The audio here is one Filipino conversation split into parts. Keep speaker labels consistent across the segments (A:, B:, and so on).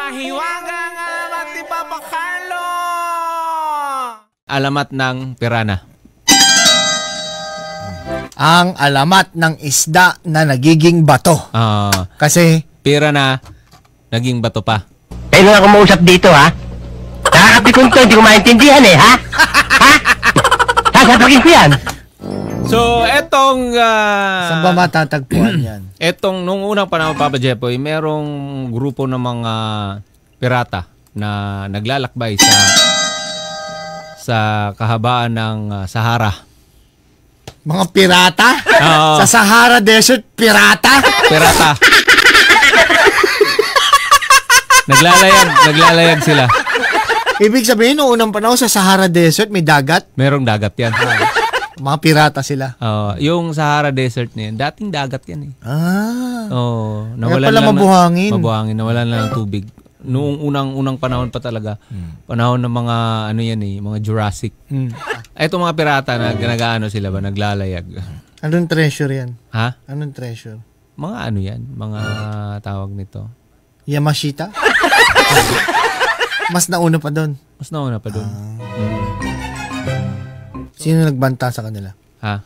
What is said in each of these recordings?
A: Hiwaga nga mati Papa Carlo!
B: Alamat ng pirana.
C: Ang alamat ng isda na nagiging bato. Kasi
B: pirana, naging bato pa.
D: Kayo nga kumausap dito, ha? Nakakapikon to, hindi ko maintindihan eh, ha? Ha? Sasapakin ko yan.
B: So, etong...
C: saan ba matatagpuan yan?
B: Etong, nung unang panahon, Papa Jepoy, merong grupo ng mga pirata na naglalakbay sa kahabaan ng Sahara.
C: Mga pirata?
B: Oo.
C: Sa Sahara Desert, pirata?
B: Pirata. Naglalayag sila.
C: Ibig sabihin, noong unang panahon sa Sahara Desert, may dagat?
B: Merong dagat yan.
C: Mga pirata sila.
B: Yung Sahara Desert na yan, dating dagat yan eh.
C: Kaya pala mabuhangin.
B: Mabuhangin, nawalan na ng tubig. Noong unang panahon pa talaga, panahon ng mga, ano yan eh, mga Jurassic. Ito mga pirata na nag-ano sila ba, naglalayag.
C: Anong treasure yan?
B: Ha?
C: Anong treasure?
B: Mga ano yan, mga tawag nito.
C: Yamashita? Mas nauna pa doon.
B: Mas nauna pa doon.
C: Sino nagbanta sa kanila?
B: Ha?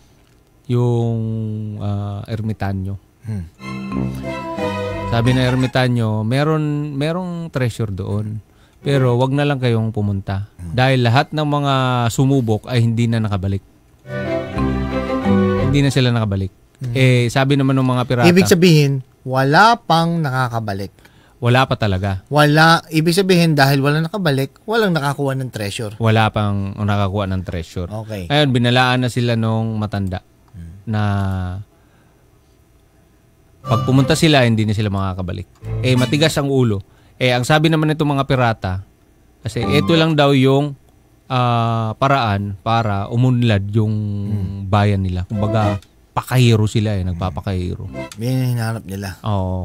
B: Yung ermitanyo. Sabi na ermitanyo, merong treasure doon. Pero wag na lang kayong pumunta. Dahil lahat ng mga sumubok ay hindi na nakabalik. Hindi na sila nakabalik. Sabi naman ng mga pirata.
C: Ibig sabihin, wala pang nakakabalik.
B: Wala pa talaga.
C: Ibig sabihin, dahil wala nakabalik, walang nakakuha ng treasure.
B: Wala pang nakakuha ng treasure.
C: Okay.
B: Ngayon, binalaan na sila nung matanda na pag pumunta sila, hindi na sila makakabalik. Matigas ang ulo. Ang sabi naman nitong mga pirata, kasi ito lang daw yung paraan para umunlad yung bayan nila. Kumbaga, pakahiro sila nagpapakahiro.
C: Yan yung hinahanap nila.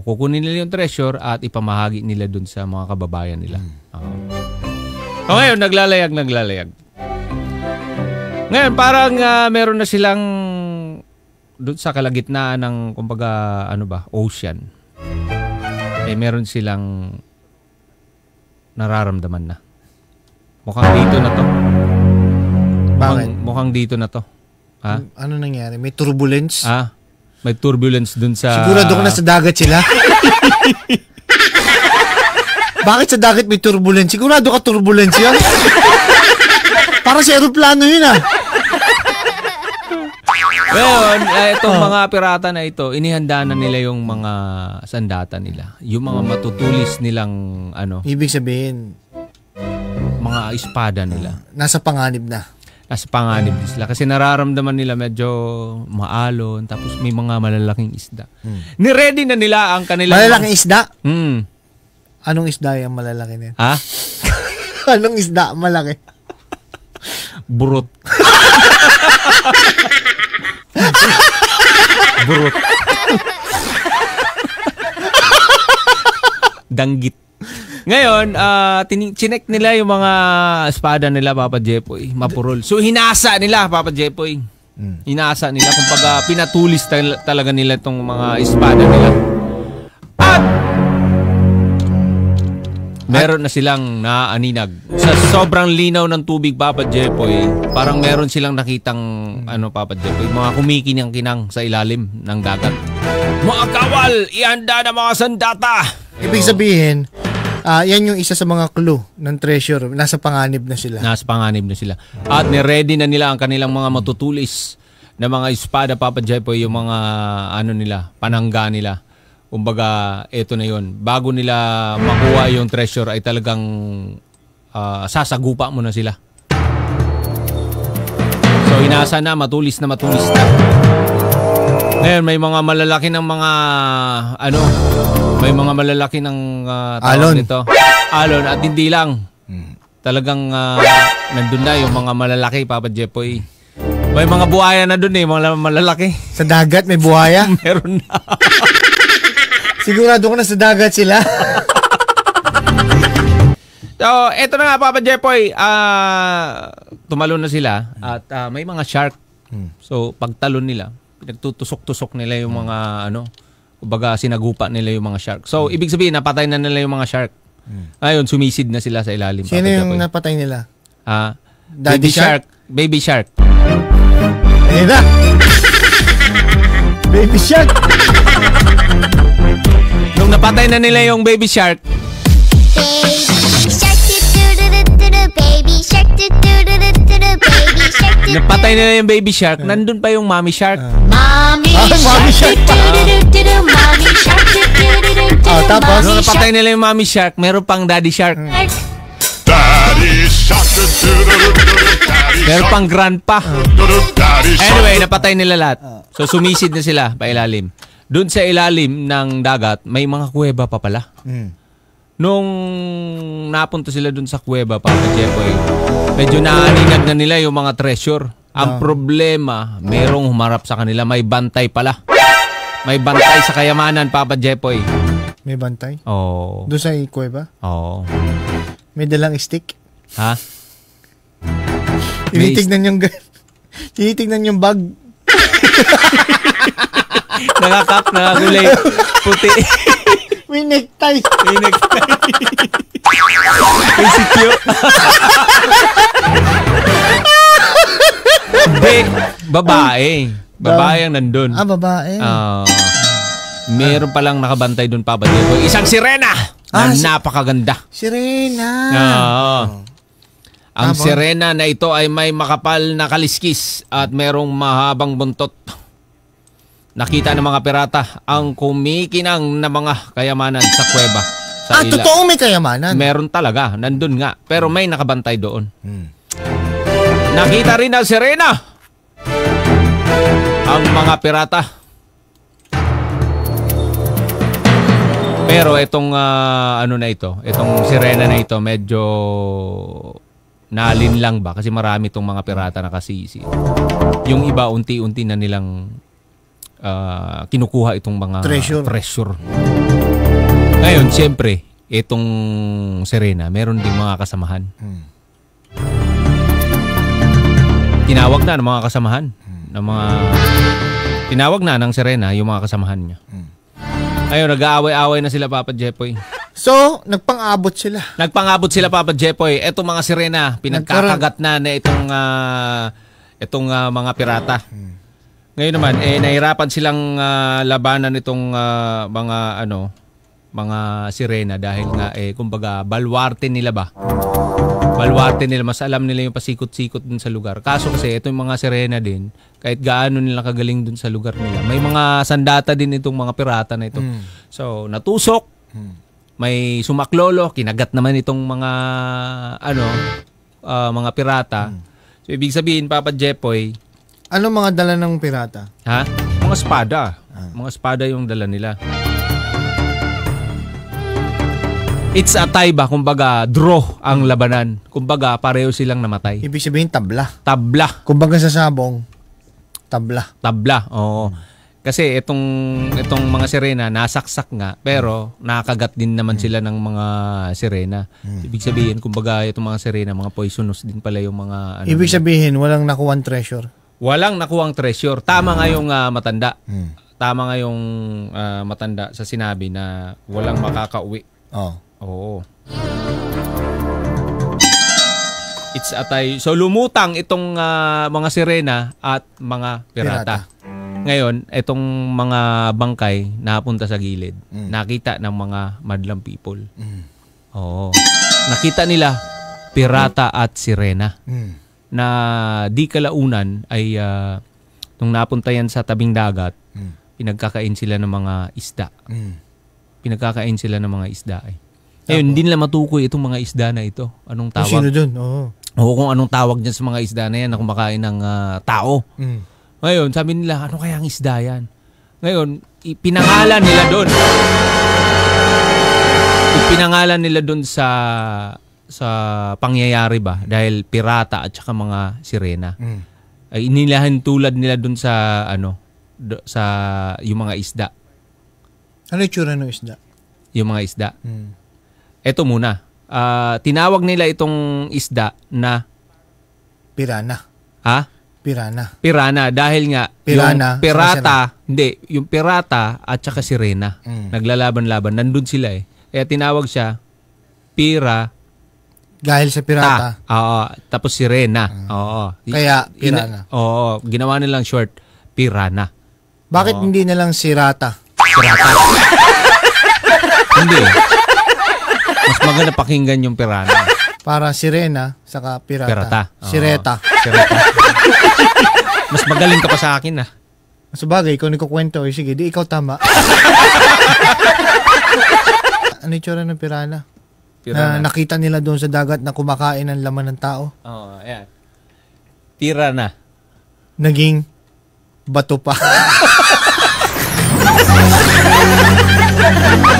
B: Kukunin nila yung treasure at ipamahagi nila dun sa mga kababayan nila. Ngayon, naglalayag. Ngayon, parang meron na silang dun sa kalagitnaan ng, kumbaga, ocean. Meron silang nararamdaman na. Mukhang dito na to.
C: Bakit?
B: Mukhang dito na to. Ha?
C: Ano nangyari? May turbulence?
B: May turbulence dun sa...
C: Sigurado ko na sa dagat sila? Bakit sa dagat may turbulence? Sigurado ka turbulence yan? Parang sa aeroplano yun
B: Ngayon, itong mga pirata na ito, inihanda na nila yung mga sandata nila. Yung mga matutulis nilang
C: Ibig sabihin,
B: mga espada nila.
C: Nasa panganib na.
B: Nasa panganib sila. Kasi nararamdaman nila medyo maalon. Tapos may mga malalaking isda. Ni-ready na nila ang kanilang...
C: Malalaking isda?
B: Anong
C: isda yung malalaki na yan?
B: Ha?
C: Anong isda malaki?
B: Burot. Burot. Danggit. Ngayon, chinek nila yung mga espada nila, Papa Jepoy, mapurol. So, hinasa nila, Papa Jepoy. Hinasa nila. Kumbaga, pinatulis talaga nila itong mga espada nila. At meron na silang naaninag. Sa sobrang linaw ng tubig, Papa Jepoy, parang meron silang nakitang, Papa Jepoy, mga kumikinang-kinang sa ilalim ng dagat. Mga kawal, ihanda na mga sandata!
C: Ibig sabihin, yan yung isa sa mga clue ng treasure. Nasa panganib na sila. At ni-ready na nila ang kanilang mga matutulis na mga espada, Papa Jepoy, yung mga panangga nila. Kumbaga, eto na yun. Bago nila makuha yung treasure ay talagang sasagupa mo na sila. So, inasa na, matulis na. Ngayon, may mga malalaki ng mga, may mga malalaki ng alon.
B: Nito. Alon at hindi lang. Talagang nandun na yung mga malalaki, Papa Jepoy. May mga buhaya na dun mga malalaki.
C: Sa dagat may buhaya?
B: Meron na.
C: Sigurado ko na sa dagat sila.
B: So, eto na nga, Papa Jepoy. Tumalon na sila at may mga shark. So, pagtalon nila, pinagtutusok-tusok nila yung mga kumbaga sinagupa nila yung mga shark. So, ibig sabihin, napatay na nila yung mga shark. Ayun, sumisid na sila sa ilalim.
C: Sino yung napatay nila?
B: Baby Shark. Baby Shark.
C: Ayun na. Baby Shark.
B: Nung napatay na nila yung Baby Shark, napatay nila yung Baby Shark, nandun pa yung Mommy Shark.
C: Mommy Shark pa. Tapos?
B: Nung napatay nila yung Mommy Shark, meron pang Daddy Shark. Meron pang Grandpa. Anyway, napatay nila lahat. So, sumisid na sila pa ilalim. Doon sa ilalim ng dagat, may mga kuweba pa pala. Nung napunta sila doon sa kuweba, Papa Jepoy, medyo naaninag na nila yung mga treasure. Ang problema, merong humarap sa kanila. May bantay pala. May bantay sa kayamanan, Papa Jepoy.
C: May bantay?
B: Oo.
C: Doon sa kuweba?
B: Oo.
C: May dalang stick?
B: Ha?
C: Tinitignan yung bag.
B: Nakakulay. Puti.
C: May necktie.
B: May necktie. May sikyo. Hindi. Babae. Babae ang nandun.
C: Babae.
B: Meron palang nakabantay dun, Papa Jepoy. Isang sirena na napakaganda.
C: Sirena.
B: Ang sirena na ito ay may makapal na kaliskis at merong mahabang buntot. Nakita ng mga pirata ang kumikinang na mga kayamanan sa kuweba.
C: Totoo may kayamanan?
B: Meron talaga. Nandun nga. Pero may nakabantay doon. Nakita rin ang sirena ang mga pirata. Pero itong itong sirena na ito medyo nalin lang ba kasi marami itong mga pirata na kasisi. Yung iba unti-unti na nilang kinukuha itong mga treasure. Ngayon, siyempre, itong sirena, meron ding mga kasamahan. Tinawag na ng mga kasamahan. Tinawag na ng sirena yung mga kasamahan niya. Ayun, nag-aaway-aaway na sila, Papa Jepoy.
C: So, nagpang-abot sila.
B: Nagpang-abot sila, Papa Jepoy. Etong mga sirena, pinagkakagat na itong mga pirata. Ngayon naman, nahirapan silang labanan itong mga sirena dahil nga, kumbaga, balwarte nila ba? Balwarte nila, mas alam nila yung pasikot-sikot dun sa lugar. Kaso kasi, itong mga sirena din, kahit gaano nila kagaling dun sa lugar nila, may mga sandata din itong mga pirata na ito. So, natusok, may sumaklolo, kinagat naman itong mga, mga pirata. So, ibig sabihin, Papa Jepoy,
C: ano mga dala ng pirata?
B: Ha? Mga espada. Mga espada yung dala nila. It's a tie ba? Kumbaga, draw ang labanan. Kumbaga, pareho silang namatay.
C: Ibig sabihin, tabla.
B: Tabla.
C: Kumbaga sa sabong, tabla.
B: Tabla, oo. Kasi itong mga sirena, nasaksak nga, pero nakagat din naman sila ng mga sirena. Ibig sabihin, kumbaga, itong mga sirena, mga poisonous din pala yung mga...
C: Ibig sabihin, walang nakuwang treasure.
B: Walang nakuwang treasure. Tama nga yung matanda. Tama nga yung matanda sa sinabi na walang makakauwi. Oo. It's a tie. So lumutang itong mga sirena at mga pirata. Ngayon, itong mga bangkay napunta sa gilid. Nakita ng mga madlang people. Oo. Nakita nila pirata at sirena. Na di kalaunan ay nung napunta yan sa tabing dagat, pinagkakain sila ng mga isda. Pinagkakain sila ng mga isda. Ngayon, hindi nila matukoy itong mga isda na ito. Anong tawag?
C: Sino dun?
B: Oo, kung anong tawag niya sa mga isda na yan na kumakain ng tao. Ngayon, sabi nila, ano kaya ang isda yan? Ngayon, ipinangalan nila doon. Ipinangalan nila doon sa pangyayari ba dahil pirata at saka mga sirena. Ay inilahan tulad nila doon sa sa yung mga isda.
C: Ano yung tsura ng isda?
B: Yung mga isda. Ito muna. Tinawag nila itong isda na
C: pirana.
B: Ha? Pirana dahil nga
C: pirana,
B: yung pirata, yung pirata at saka sirena. Naglalaban-laban, nandun sila Kaya tinawag siya Pira.
C: Dahil sa pirata.
B: Oo. Tapos Sirena. Oo.
C: Kaya Pirana.
B: Oo. Ginawa nilang short, Pirana.
C: Bakit hindi na lang Sirata?
B: Pirata. Hindi. Mas maganda pakinggan yung Pirana.
C: Para Sirena, saka Pirata.
B: Pirata.
C: Sireta.
B: Sireta. Mas magaling ka pa sa akin, ah.
C: Sabagay, ikaw nagkukwento. Sige, di ikaw tama. Ano yung tsura ng Pirana? Na nakita nila doon sa dagat na kumakain ng laman ng tao.
B: Oo, ayan. Pirana.
C: Naging bato pa.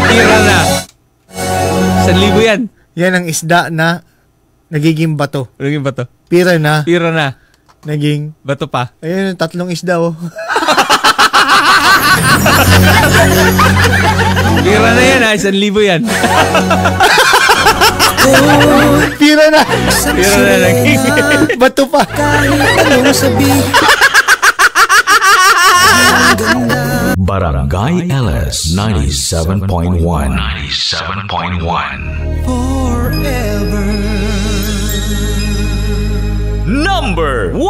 B: Pirana. 1,000 yan.
C: Yan ang isda na nagiging bato.
B: Naging bato.
C: Pirana.
B: Pirana.
C: Naging
B: bato pa.
C: Ayun, 3 isda, oh.
B: Pirana yan, ha? 1,000 yan.
C: Pirana.
B: Pirana naging
C: bato pa.
E: Barangay LS 97.1 Forever Number 1